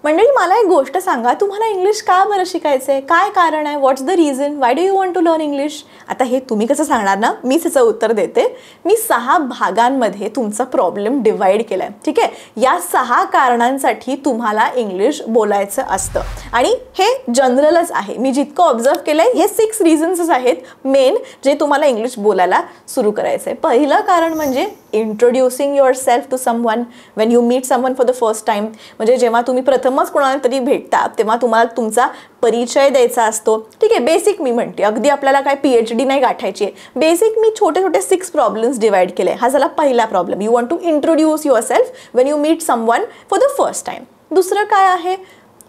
मंडळी मला एक गोष्ट सांगा, तुम्हाला इंग्लिश का बरं शिकायचं आहे? काय कारण आहे? What's the reason? Why do you want to learn English? आता हे तुम्ही कसं सांगणार ना, मीच याचं उत्तर देते. मी 6 भागांमध्ये तुमचा प्रॉब्लेम डिवाइड केला आहे. ठीक आहे, या 6 कारणांसाठी तुम्हाला इंग्लिश बोलायचं असतं आणि हे जनरलच आहे. मी जितकं ऑब्झर्व केलं आहे हे 6 रिझन्सच आहेत मेन, जे तुम्हाला इंग्लिश बोलायला सुरू करायचं आहे. पहिलं कारण म्हणजे introducing yourself to someone when you meet someone for the first time. म्हणजे जेव्हा तुम्ही प्रथमच कोणाला तरी भेटता तेव्हा तुम्हाला तुमचा परिचय द्यायचा असतो. ठीक आहे, बेसिक मी म्हणते, अगदी आपल्याला काय PhD नाही गाठायची आहे. बेसिक मी छोटे छोटे 6 प्रॉब्लेम्स डिवाइड केले. हा झाला पहिला problem. You want to introduce yourself when you meet someone for the first time. दुसरं काय आहे,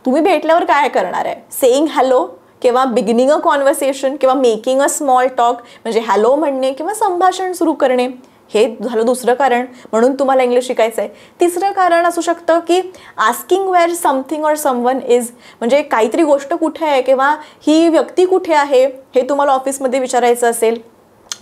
तुम्ही भेटल्यावर काय करणार आहे? सेईंग हॅलो किंवा बिगिनिंग अ कॉन्व्हर्सेशन किंवा मेकिंग अ स्मॉल टॉक, म्हणजे हॅलो म्हणणे किंवा संभाषण सुरू करणे. हे झालं दुसरं कारण म्हणून तुम्हाला इंग्लिश शिकायचं आहे. तिसरं कारण असू शकतं की asking where something or someone is, म्हणजे काहीतरी गोष्ट कुठे आहे किंवा ही व्यक्ती कुठे आहे हे तुम्हाला ऑफिसमध्ये विचारायचं असेल.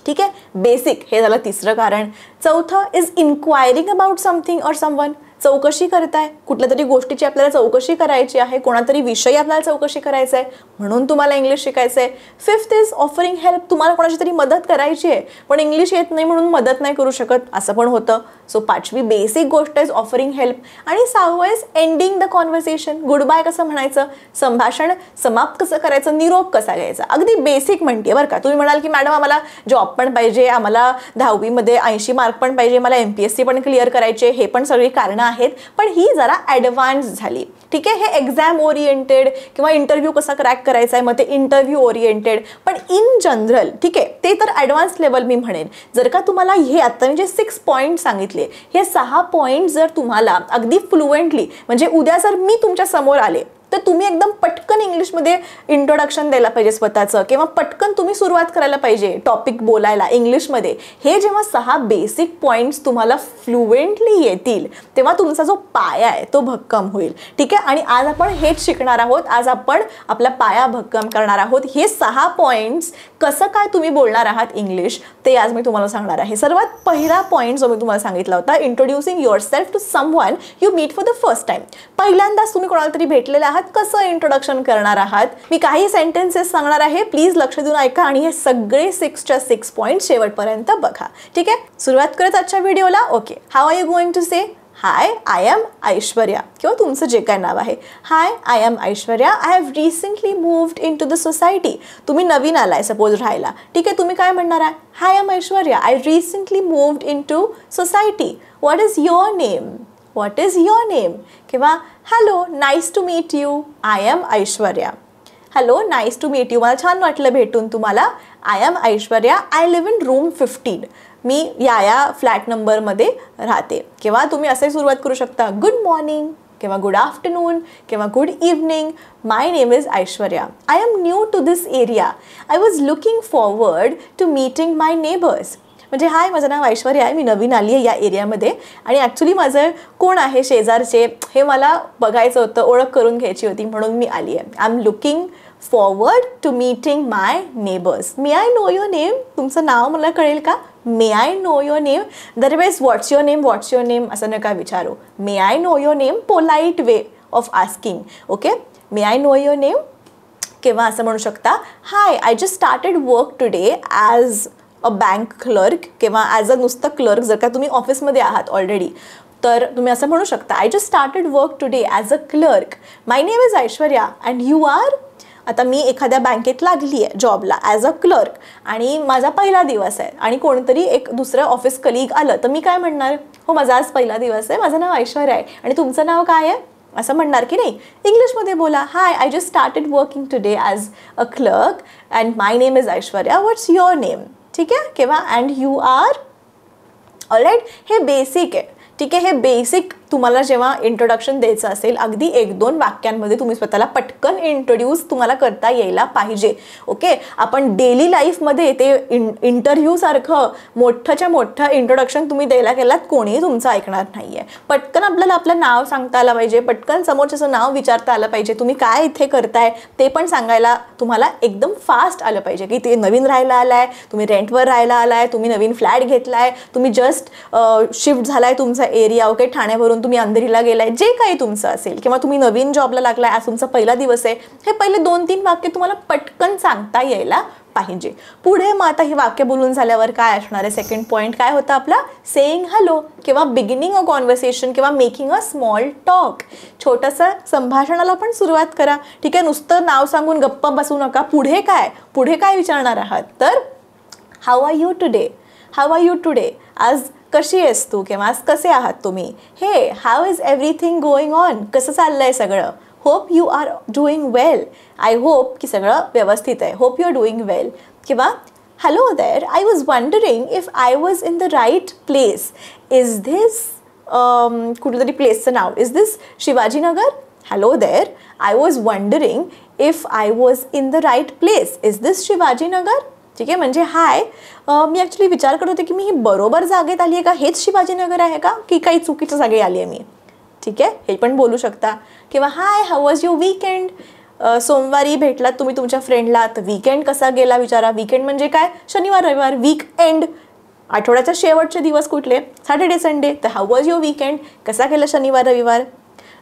ठीक आहे, बेसिक हे झालं तिसरं कारण. चौथं is inquiring about something or someone, चौकशी करताय, कुठल्या तरी गोष्टीची आपल्याला चौकशी करायची आहे, कोणातरी विषयी आपल्याला चौकशी करायचं आहे म्हणून तुम्हाला इंग्लिश शिकायचं आहे. फिफ्थ इज ऑफरिंग हेल्प, तुम्हाला कोणाची तरी मदत करायची आहे पण इंग्लिश येत नाही म्हणून मदत नाही करू शकत, असं पण होतं. सो 5वी बेसिक गोष्ट इज ऑफरिंग हेल्प. आणि 6वं is ending the conversation, goodbye कसं म्हणायचं, संभाषण समाप्त कसं करायचं, निरोप कसा घ्यायचा. अगदी बेसिक म्हणते बरं का. तुम्ही म्हणाल की मॅडम आम्हाला जॉब पण पाहिजे, आम्हाला 10वीमध्ये 80 मार्क पण पाहिजे, मला MPSC पण क्लिअर करायचे, हे पण सगळी कारणं आहेत, पण ही जरा ॲडव्हान्स झाली. ठीक आहे, हे एक्झाम ओरिएंटेड किंवा इंटरव्ह्यू कसा क्रॅक करायचा आहे मग ते इंटरव्ह्यू ओरिएंटेड. पण इन जनरल ठीक आहे ते तर ॲडव्हान्स लेवल मी म्हणेन. जर का तुम्हाला हे आता म्हणजे 6 पॉईंट सांगितले, हे 6 पॉईंट जर तुम्हाला अगदी फ्लुएंटली, म्हणजे उद्या जर मी तुमच्या समोर आले तर तुम्ही एकदम पटकन इंग्लिशमध्ये इंट्रोडक्शन द्यायला पाहिजे स्वतःचं, किंवा पटकन तुम्ही सुरुवात करायला पाहिजे टॉपिक बोलायला इंग्लिशमध्ये. हे जेव्हा 6 बेसिक पॉईंट्स तुम्हाला फ्लुएंटली येतील तेव्हा तुमचा जो पाया आहे तो भक्कम होईल. ठीक आहे, आणि आज आपण हेच शिकणार आहोत. आज आपण आपला पाया भक्कम करणार आहोत. हे 6 पॉईंट्स कसं काय तुम्ही बोलणार आहात इंग्लिश ते आज मी तुम्हाला सांगणार आहे. सर्वात पहिला पॉईंट जो मी तुम्हाला सांगितला होता, introducing yourself to someone you meet for the first time. पहिल्यांदाच तुम्ही कोणाला तरी भेटलेला आहात, कसं इंट्रोडक्शन करणार आहात. मी काही सेंटेन्सेस सांगणार आहे, प्लीज लक्ष देऊन ऐका आणि हे सगळे 6च्या 6 पॉईंट शेवटपर्यंत बघा. ठीक आहे, सुरुवात करत आजच्या व्हिडिओला. Okay, how are you going to say? Hi, I am Aishwarya, किंवा तुमचं जे काय नाव आहे. Hi, I am Aishwarya, I have recently moved in to the society. तुम्ही नवीन आलाय सपोज राहायला. ठीक आहे, तुम्ही काय म्हणणार आहे? Hi, I am Aishwarya, I recently moved in to society. What is your name? What is your name? किंवा hello, nice to meet you, I am Aishwarya. Hello, nice to meet you, मला छान वाटलं भेटून तुम्हाला. I am Aishwarya, I live in room 15. मी या flat नंबरमध्ये राहते. किंवा तुम्ही असे सुरुवात करू शकता, गुड मॉर्निंग किंवा गुड आफ्टरनून किंवा good evening. My name is Aishwarya, I am new to this area, I was looking forward to meeting my neighbours. म्हणजे हाय, माझं नाव ऐश्वर्या आहे, मी नवीन आली आहे या एरियामध्ये आणि ॲक्च्युली माझं कोण आहे शेजारचे हे मला बघायचं होतं, ओळख करून घ्यायची होती म्हणून मी आली आहे. I am looking forward to meeting my neighbours. May I know your name? तुमचं नाव मला कळेल का? May I know your name. दरवेळेस what's your name, what's your name असं नका विचारू. May I know your name, polite way of asking. Okay, may I know your name. किंवा असं म्हणू शकता, hi, I just started work today as a bank clerk, किंवा as a नुसतं clerk जर का तुम्ही ऑफिसमध्ये आहात ऑलरेडी तर तुम्ही असं म्हणू शकता, I just started work today as a clerk, my name is Aishwarya and you are. आता मी एखाद्या बँकेत लागली आहे जॉबला ॲज अ क्लर्क आणि माझा पहिला दिवस आहे आणि कोणतरी एक दुसरं ऑफिस कलीग आलं तर मी काय म्हणणार? हो, माझा आज पहिला दिवस आहे, माझं नाव ऐश्वर्या आहे आणि तुमचं नाव काय आहे असं म्हणणार की नाही? इंग्लिशमध्ये बोला, hi, I just started working today as a clerk and my name is Aishwarya, what's your name? ठीक आहे, किंवा अँड यू आर. ऑलराईट, हे बेसिक आहे. ठीक आहे, हे बेसिक तुम्हाला जेव्हा इंट्रोडक्शन द्यायचं असेल अगदी 1-2 वाक्यांमध्ये तुम्ही स्वतःला पटकन इंट्रोड्यूस तुम्हाला करता यायला पाहिजे. ओके, आपण डेली लाईफमध्ये ते इंटरव्ह्यूसारखं मोठंच्या मोठं इंट्रोडक्शन तुम्ही द्यायला गेलात कोणीही तुमचं ऐकणार नाही आहे. पटकन आपल्याला आपलं नाव सांगता आलं पाहिजे, पटकन समोरच्याचं नाव विचारता आलं पाहिजे, तुम्ही काय इथे करताय ते पण सांगायला तुम्हाला एकदम फास्ट आलं पाहिजे की ते नवीन राहायला आलाय, तुम्ही रेंटवर राहायला आलाय, तुम्ही नवीन फ्लॅट घेतलाय, तुम्ही जस्ट शिफ्ट झालाय तुमचा एरिया. ओके, ठाण्यावरून ऑफिसमधून तुम्ही अंधेरीला गेलाय, जे काही तुमचं असेल, किंवा तुम्ही नवीन जॉबला लागलाय, आज तुमचा पहिला दिवस आहे, हे पहिले 2-3 वाक्य तुम्हाला पटकन सांगता यायला पाहिजे. पुढे मग आता ही वाक्य बोलून झाल्यावर काय असणार आहे, सेकंड पॉईंट काय होता आपला, सेइंग हॅलो किंवा बिगिनिंग अ कॉन्व्हर्सेशन किंवा मेकिंग अ स्मॉल टॉक. छोटंसं संभाषणाला पण सुरुवात करा. ठीक आहे, नुसतं नाव सांगून गप्पा बसू नका. पुढे काय विचारणार आहात, तर how are you today, how are you today, आज कशी आहेस तू, किंवा आज कसे आहात तुम्ही, हे how is everything going on, कसं चाललंय सगळं, hope you are doing well, I hope की सगळं व्यवस्थित आहे, hope you are doing well. किंवा hello there, I was wondering if I was in the right place, is this कुठलं तरी प्लेसचं नाव, is this Shivajinagar, hello there, I was wondering if I was in the right place, is this Shivajinagar. ठीक आहे, म्हणजे हाय, मी actually विचार करत होते की मी ही बरोबर जागेत आली आहे का, हेच शिवाजीनगर आहे का, की काही चुकीच्या जागे आली आहे मी. ठीक आहे, हे पण बोलू शकता. किंवा हाय, हाऊ वॉज युअर वीकेंड, सोमवारी भेटलात तुम्ही तुमच्या फ्रेंडला, तर वीकेंड कसा गेला विचारा. वीकेंड म्हणजे काय, शनिवार रविवार, वीक एंड, आठवड्याच्या शेवटचे दिवस कुठले, सॅटर्डे संडे, तर हाऊ वॉज युअर वीकेंड, कसा गेला शनिवार रविवार.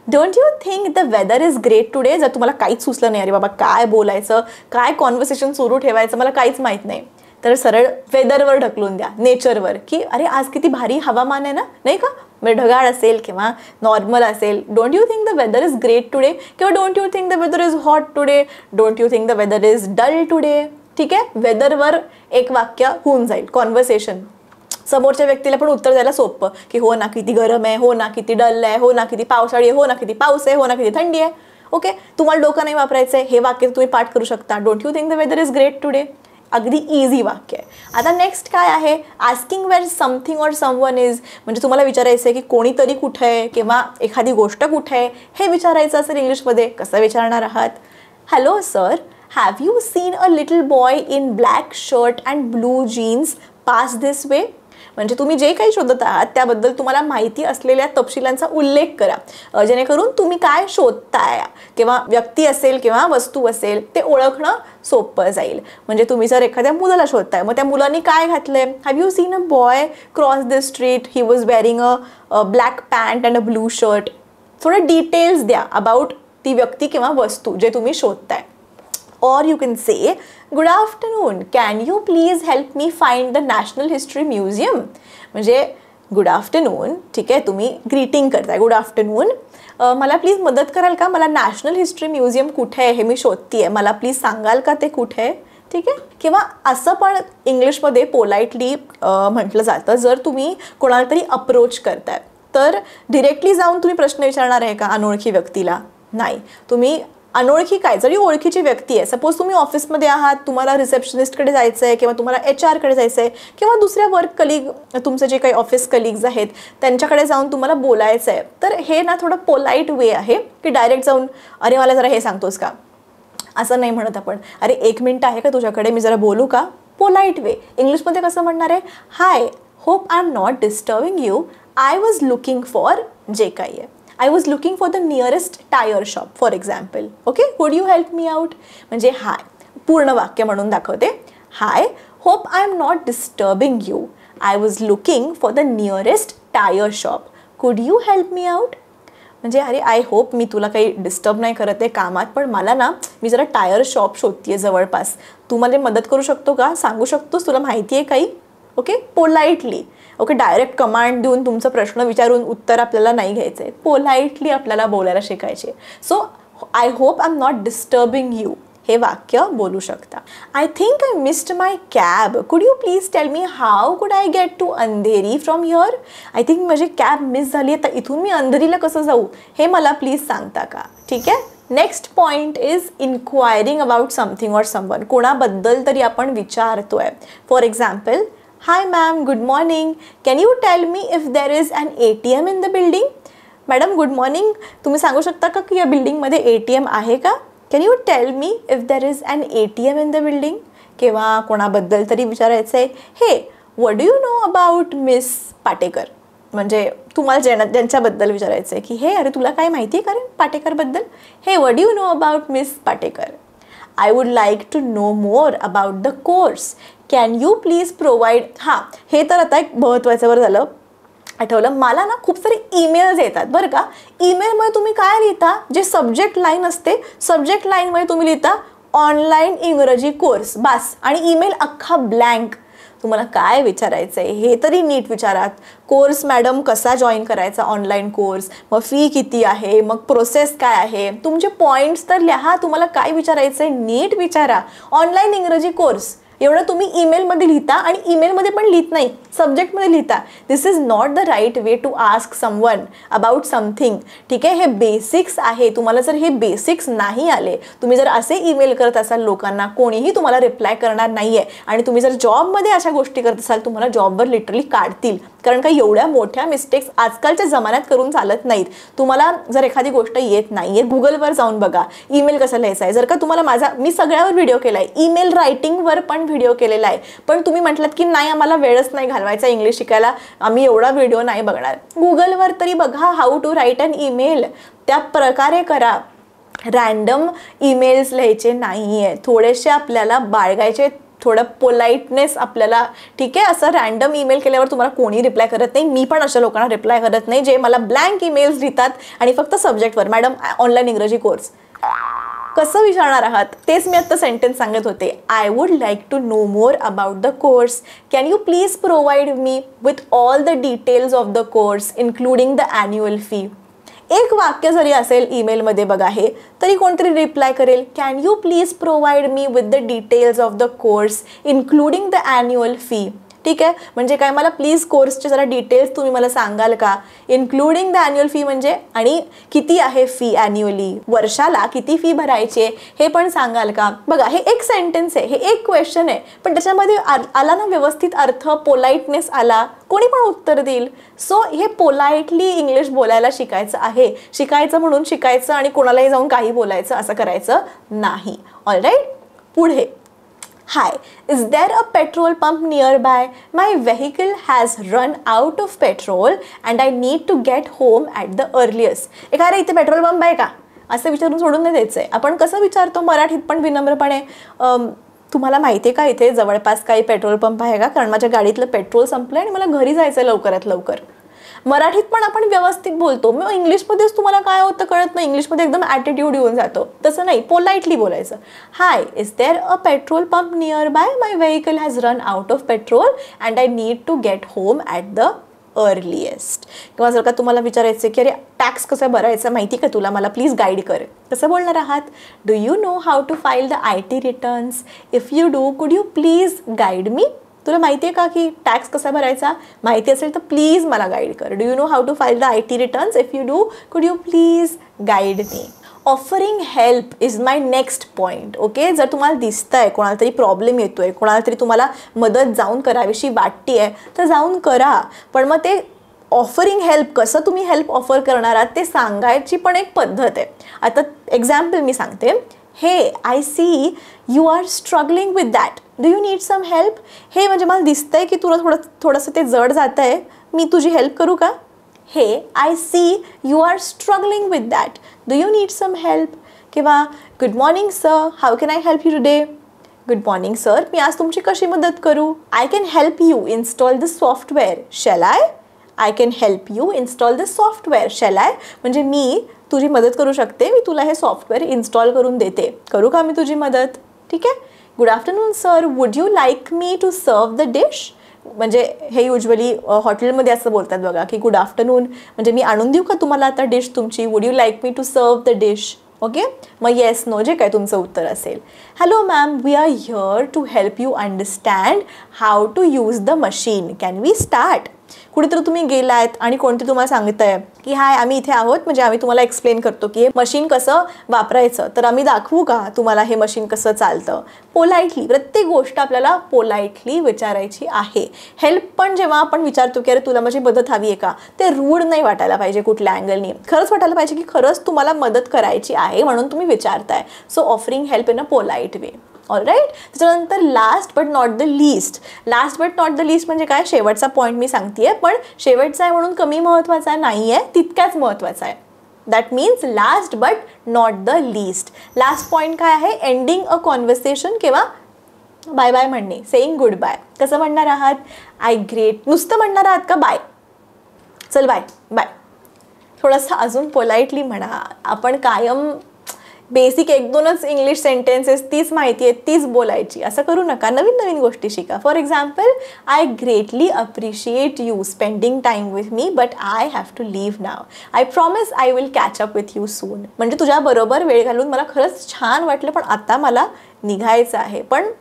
Don't you think the weather is great today, जर तुम्हाला काहीच सुचलं नाही, अरे बाबा काय बोलायचं, काय कॉन्व्हर्सेशन सुरू ठेवायचं, मला काहीच माहीत नाही, तर सरळ वेदरवर ढकलून द्या, नेचरवर, की अरे आज किती भारी हवामान आहे ना, नाही का, म्हणजे ढगाळ असेल किंवा नॉर्मल असेल. Don't you think the weather is great today, किंवा don't you think the weather is hot today, don't you think the weather is dull today. ठीक आहे, वेदरवर एक वाक्य होऊन जाईल कॉन्व्हर्सेशन. समोरच्या व्यक्तीला पण उत्तर द्यायला सोपं, की हो ना किती गरम आहे, हो ना किती डल आहे, हो ना किती पावसाळी आहे, हो ना किती पाऊस आहे, हो ना किती थंडी आहे. ओके, तुम्हाला डोकं नाही वापरायचं आहे, हे वाक्य तुम्ही पाठ करू शकता. Don't you think the weather is great today, अगदी इझी वाक्य आहे. आता नेक्स्ट काय आहे, asking where something or someone is, म्हणजे तुम्हाला विचारायचं आहे की कोणीतरी कुठे आहे किंवा एखादी गोष्ट कुठे आहे, हे विचारायचं असेल इंग्लिशमध्ये, कसं विचारणार आहात. Hello sir, have you seen a little boy in black shirt and blue genes pass this way, म्हणजे तुम्ही जे काही शोधत आहात त्याबद्दल तुम्हाला माहिती असलेल्या तपशिलांचा उल्लेख करा, जेणेकरून तुम्ही काय शोधताय किंवा व्यक्ती असेल किंवा वस्तू असेल ते ओळखणं सोपं जाईल. म्हणजे तुम्ही जर एखाद्या मुलाला शोधताय, मग त्या मुलांनी काय घातलंय, have you seen a boy cross the street, he was wearing a black pant and a blue shirt. थोडं डिटेल्स द्या अबाउट ती व्यक्ती किंवा वस्तू जे तुम्ही शोधताय. Or you can say, good afternoon, can you please help me find the National History Museum? म्हणजे good afternoon, ठीक आहे, तुम्ही ग्रीटिंग करताय, गुड आफ्टरनून, मला प्लीज मदत कराल का, मला नॅशनल हिस्ट्री म्युझियम कुठे आहे हे मी शोधतीये, मला प्लीज सांगाल का ते कुठे आहे. ठीक आहे, किंवा असं पण इंग्लिशमध्ये पोलाइटली म्हटलं जातं, जर तुम्ही कोणाला तरी अप्रोच करताय तर डिरेक्टली जाऊन तुम्ही प्रश्न विचारणार आहे का अनोळखी व्यक्तीला, नाही. तुम्ही अनोळखी काय, जरी ओळखीची व्यक्ती आहे, सपोज तुम्ही ऑफिसमध्ये आहात, तुम्हाला रिसेप्शनिस्टकडे जायचं आहे किंवा तुम्हाला HR कडे जायचं आहे किंवा दुसऱ्या वर्क कलिग, तुमचे जे काही ऑफिस कलिग्ज आहेत त्यांच्याकडे जाऊन तुम्हाला बोलायचं आहे, तर हे ना थोडं पोलाईट वे आहे की डायरेक्ट जाऊन अरे मला जरा हे सांगतोस का, असं नाही म्हणत आपण. अरे 1 मिनिट आहे का तुझ्याकडे, मी जरा बोलू का, पोलाईट वे. इंग्लिशमध्ये कसं म्हणणार आहे, hi, hope I am not disturbing you, I was looking for, जे काही आहे, I was looking for the nearest tire shop, for example. Okay, could you help me out? म्हणजे हाय, पूर्ण वाक्य म्हणून दाखवते. हाय, hope I am not disturbing you. I was looking for the nearest tire shop. Could you help me out? म्हणजे अरे I hope मी तुला काही disturb नाही करत आहे कामात, पण मला ना मी जरा टायर शॉप शोधतीये जवळपास, तू मला मदत करू शकतो का, सांगू शकतोस, तुला माहिती आहे काही. Okay, politely. Okay, direct command देऊन तुमचा प्रश्न विचारून उत्तर आपल्याला नाही घ्यायचं आहे, पोलाइटली आपल्याला बोलायला शिकायचे. So I hope I am not disturbing you, हे वाक्य बोलू शकता. I think I missed my cab, could you please tell me how could I get to Andheri from here. I think माझी कॅब मिस झाली आहे, तर इथून मी अंधेरीला कसं जाऊ हे मला प्लीज सांगता का. ठीक आहे, next point is inquiring about something or someone, कोणाबद्दल तरी आपण विचारतोय. For example, hi ma'am, good morning, can you tell me if there is an ATM in the building. Madam good morning, तुम्ही सांगू शकता का की या बिल्डिंगमध्ये ATM आहे का. Can you tell me if there is an ATM in the building. किंवा कोणाबद्दल तरी विचारायचं आहे, हे what do you know about miss Patekar, म्हणजे तुम्हाला ज्यांच्याबद्दल विचारायचं आहे की हे अरे तुला काय माहिती आहे का रे पाटेकरबद्दल, हे what do you know about miss Patekar. I would like to know more about the course, can you please provide. हां, हे तर आता एक महत्त्वाच्यावर झालं. आठवलं? मला ना खूप सारे ईमेल्स येतात बरं का. ईमेलमध्ये तुम्ही काय लिहिता, जे सब्जेक्ट लाईन असते, सब्जेक्ट लाईनमध्ये तुम्ही लिहिता ऑनलाईन इंग्रजी कोर्स, बस. आणि ईमेल अख्खा ब्लँक. तुम्हाला काय विचारायचं आहे हे तरी नीट विचारात. कोर्स मॅडम कसा जॉईन करायचा ऑनलाईन कोर्स, मग फी किती आहे, मग प्रोसेस काय आहे, तुमचे पॉईंट्स तर लिहा. तुम्हाला काय विचारायचं आहे नीट विचारा. ऑनलाईन इंग्रजी कोर्स एवढं तुम्ही ईमेलमध्ये लिहिता आणि ईमेलमध्ये पण लिहित नाही, सब्जेक्टमध्ये लिहिता. This is not the right way to ask someone about something. ठीक आहे, हे बेसिक्स आहे. तुम्हाला जर हे बेसिक्स नाही आले, तुम्ही जर असे ईमेल करत असाल लोकांना, कोणीही तुम्हाला रिप्लाय करणार नाही आहे. आणि तुम्ही जर जॉबमध्ये अशा गोष्टी करत असाल, तुम्हाला जॉबवर लिटरली काढतील. कारण का एवढ्या मोठ्या मिस्टेक्स आजकालच्या जमान्यात करून चालत नाहीत. तुम्हाला जर एखादी गोष्ट येत नाही आहे, गुगलवर जाऊन बघा ईमेल कसं लिहायचं आहे. जर का तुम्हाला मी सगळ्यावर व्हिडिओ केला आहे, ईमेल रायटिंगवर पण व्हिडिओ केलेला आहे, पण तुम्ही म्हटलात की नाही आम्हाला वेळच नाही घालवायचा इंग्लिश शिकायला, आम्ही एवढा व्हिडिओ नाही बघणार. गुगलवर तरी बघा how to write an email, त्या प्रकारे करा. रँडम ईमेल्स लिहायचे नाही आहे, थोडेसे आपल्याला बाळगायचे, थोडं पोलाइटनेस आपल्याला. ठीक आहे, असं रँडम ईमेल केल्यावर तुम्हाला कोणी रिप्लाय करत नाही. मी पण अशा लोकांना रिप्लाय करत नाही जे मला ब्लँक ईमेल्स लिहितात आणि फक्त सब्जेक्टवर मॅडम ऑनलाईन इंग्रजी कोर्स. कसं विचारणार आहात? तेच मी आत्ता सेंटेन्स सांगत होते. I would like to know more about the course. Can you please provide me with all the details of the course including the annual fee. एक वाक्य जरी असेल ईमेलमध्ये बघा हे, तरी कोणतरी रिप्लाय करेल can you please provide me with the details of the course including the annual fee. ठीक आहे, म्हणजे काय, मला प्लीज कोर्सचे जरा डिटेल्स तुम्ही मला सांगाल का. इन्क्लुडिंग द ॲन्युअल फी म्हणजे आणि किती आहे फी ॲन्युअली, वर्षाला किती फी भरायची आहे हे पण सांगाल का. बघा हे एक सेंटेन्स आहे, हे एक क्वेश्चन आहे, पण त्याच्यामध्ये आला ना व्यवस्थित अर्थ, पोलाइटनेस आला, कोणी पण उत्तर देईल. सो हे पोलाइटली इंग्लिश बोलायला शिकायचं आहे. शिकायचं म्हणून शिकायचं आणि कोणालाही जाऊन काही बोलायचं असं करायचं नाही. ऑलराईट, पुढे. Hi, is there a petrol pump nearby? My vehicle has run out of petrol and I need to get home at the earliest. एखाद्या इथे पेट्रोल पंप आहे का असं विचारून सोडून नाही द्यायचं आहे. आपण कसं विचारतो मराठीत पण विनम्रपणे, तुम्हाला माहिती आहे का इथे जवळपास काही पेट्रोल पंप आहे का, कारण माझ्या गाडीतलं पेट्रोल संपलं आणि मला घरी जायचं लवकरात लवकर. मराठीत पण आपण व्यवस्थित बोलतो, मग इंग्लिशमध्येच तुम्हाला काय होतं कळत नाही, इंग्लिशमध्ये एकदम ॲटिट्यूड येऊन जातो. तसं नाही, पोलाइटली बोलायचं. Hi, is there a petrol pump nearby, my vehicle has run out of petrol and I need to get home at the earliest. किंवा जर का तुम्हाला विचारायचं की अरे टॅक्स कसं भरायचं माहिती का तुला, मला प्लीज गाईड कर, कसं बोलणार आहात. Do you know how to file the IT returns, if you do could you please guide me. तुला माहिती आहे का की टॅक्स कसा भरायचा, माहिती असेल तर प्लीज मला गाईड कर. Do you know how to file the IT returns, if you do could you please guide me. Offering help is my next point. Okay, जर तुम्हाला दिसतंय कोणाला तरी प्रॉब्लेम येतोय, कोणाला तरी तुम्हाला मदत जाऊन करावीशी वाटते आहे, तर जाऊन करा. पण मग ते ऑफरिंग हेल्प, कसं तुम्ही हेल्प ऑफर करणार आहात ते सांगायची पण एक पद्धत आहे. आता एक्झाम्पल मी सांगते. हे I see you are struggling with that, do you need some help. हे म्हणजे मला दिसतंय की तुला थोडंसं ते जड जातं आहे, मी तुझी हेल्प करू का. हे I see you are struggling with that, do you need some help. किंवा good morning sir, how can I help you today. Good morning sir, मी आज तुमची कशी मदत करू. I can help you install the software, shall I. I can help you install the software, shall I. म्हणजे मी तुझी मदत करू शकते, मी तुला हे सॉफ्टवेअर इन्स्टॉल करून देते, करू का मी तुझी मदत. ठीक आहे. Good afternoon sir, would you like me to serve the dish. म्हणजे हे युजली हॉटेलमध्ये असं बोलतात बघा की गुड आफ्टरनून म्हणजे मी आणून देऊ का तुम्हाला आता डिश तुमची, would you like me to serve the dish. Okay, मग येस नो जे काय तुमचं उत्तर असेल. Hello ma'am, we are here to help you understand how to use the machine, can we start. कुठेतरी तुम्ही गेलात आणि कोणते तुम्हाला सांगत आहे की हाय आम्ही इथे आहोत, म्हणजे आम्ही तुम्हाला एक्सप्लेन करतो की हे मशीन कसं वापरायचं, तर आम्ही दाखवू का तुम्हाला हे मशीन कसं चालतं. पोलाइटली प्रत्येक गोष्ट आपल्याला पोलाइटली विचारायची आहे. हेल्प पण जेव्हा आपण विचारतो की अरे तुला माझी मदत हवी आहे का, ते रूढ नाही वाटायला पाहिजे कुठल्या अँगलनी, खरंच वाटायला पाहिजे की खरंच तुम्हाला मदत करायची आहे म्हणून तुम्ही विचारताय. So offering help in a polite way. Alright. त्याच्यानंतर last but not the least. Last but not the least म्हणजे काय, शेवटचा पॉईंट मी सांगतेय, पण शेवटचा आहे म्हणून कमी महत्त्वाचा नाही आहे, तितक्याच महत्त्वाचा आहे. That means last but not the least. Last point काय आहे, एंडिंग अ कॉन्व्हर्सेशन किंवा बाय बाय म्हणणे, सेईंग गुड बाय. कसं म्हणणार आहात, आय ग्रेट नुसतं म्हणणार आहात का बाय, चल बाय बाय. थोडंसं अजून पोलाइटली म्हणा. आपण कायम बेसिक 1-2च इंग्लिश सेंटेन्सेस तीच माहिती आहे तीच बोलायची असं करू नका. नवीन नवीन गोष्टी शिका. For example, I greatly appreciate you spending time with me but I have to leave now. I promise I will catch up with you soon. म्हणजे तुझ्याबरोबर वेळ घालून मला खरंच छान वाटलं पण आता मला निघायचं आहे. पण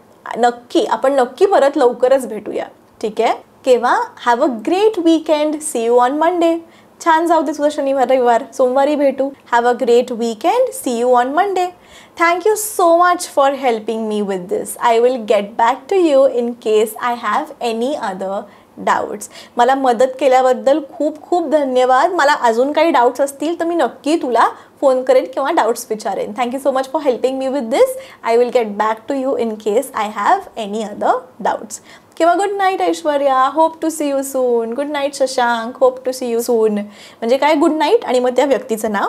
आपण नक्की परत लवकरच भेटूया. ठीक आहे. किंवा have a great weekend, see you on Monday. छान जाऊ दे तुझं शनिवार रविवार, सोमवारी भेटू. Have a great weekend, see you on Monday. Thank you so much for helping me with this. I will get back to you in case I have any other doubts. मला मदत केल्याबद्दल खूप खूप धन्यवाद. मला अजून काही डाऊट्स असतील तर मी नक्की तुला फोन करेन किंवा डाऊट्स विचारेन. Thank you so much for helping me with this. I will get back to you in case I have any other doubts. किंवा good night Aishwarya, hope to see you soon. Good night Shashank, hope to see you soon. म्हणजे काय, good night आणि मग त्या व्यक्तीचं नाव.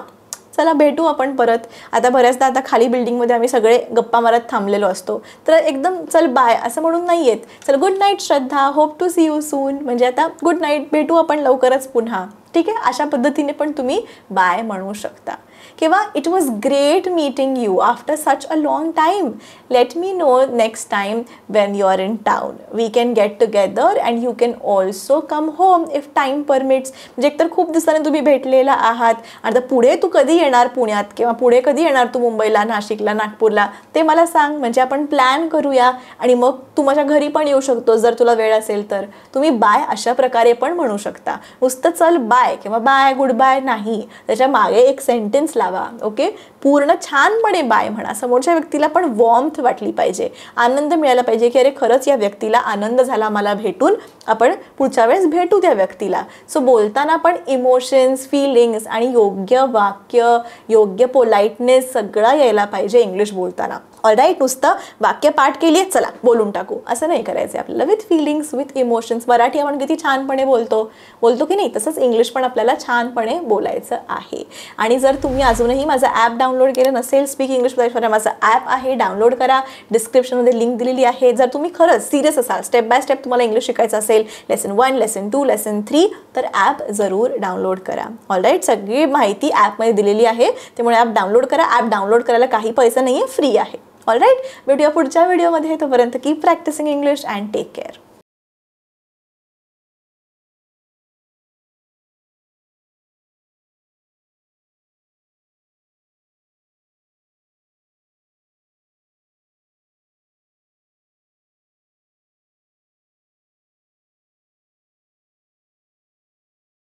चला भेटू आपण परत. आता बऱ्याचदा खाली बिल्डिंगमध्ये आम्ही सगळे गप्पा मारत थांबलेलो असतो तर एकदम चल बाय असं म्हणून नाही येत. चल good night Shraddha, hope to see you soon. म्हणजे आता गुड नाईट, भेटू आपण लवकरच पुन्हा. ठीक आहे. अशा पद्धतीने पण तुम्ही बाय म्हणू शकता. किंवा it was great meeting you after such a long time. Let me know next time when you are in town. We can get together and you can also come home if time permits. म्हणजे एकतर खूप दिवसांनी तुम्ही भेटलेला आहात आणि आता पुढे तू कधी येणार पुण्यात किंवा पुढे कधी येणार तू मुंबईला, नाशिकला, नागपूरला ते मला सांग. म्हणजे आपण प्लॅन करूया आणि मग तू माझ्या घरी पण येऊ शकतो जर तुला वेळ असेल तर. तुम्ही बाय अशा प्रकारे पण म्हणू शकता. नुसतं चल बाय किंवा बाय गुड बाय नाही, त्याच्या मागे एक सेंटेन्स लावा. ओके. पूर्ण छानपणे बाय म्हणा. समोरच्या व्यक्तीला पण वॉर्मथ वाटली पाहिजे, आनंद मिळाला पाहिजे की अरे खरंच या व्यक्तीला आनंद झाला मला भेटून, आपण पुढच्या वेळेस भेटू त्या व्यक्तीला. सो बोलताना पण इमोशन्स, फिलिंग्स आणि योग्य वाक्य, योग्य पोलाइटनेस सगळं यायला पाहिजे इंग्लिश बोलताना. ऑलराईट. नुसतं वाक्य पाठ केली आहे चला बोलून टाकू असं नाही करायचं आपल्याला. With feelings, with emotions. Marathi आपण किती छानपणे बोलतो की नाही, तसंच इंग्लिश पण आपल्याला छानपणे बोलायचं आहे. आणि जर तुम्ही अजूनही माझं ॲप डाउनलोड केलं नसेल, स्पीक इंग्लिश विथ ऐश्वर्या माझं ॲप आहे, डाउनलोड करा. डिस्क्रिप्शनमध्ये लिंक दिलेली आहे. जर तुम्ही खरंच सिरियस असाल, स्टेप बाय स्टेप तुम्हाला इंग्लिश शिकायचं असेल, लेसन 1, लेसन 2, लेसन 3, तर ॲप जरूर डाउनलोड करा. ऑलराईट. सगळी माहिती ॲपमध्ये दिलेली आहे, त्यामुळे ॲप डाउनलोड करा. ॲप डाउनलोड करायला काही पैसा नाही आहे, फ्री आहे. ऑलराईट. भेटूया पुढच्या व्हिडिओमध्ये. तोपर्यंत keep practising English and take care.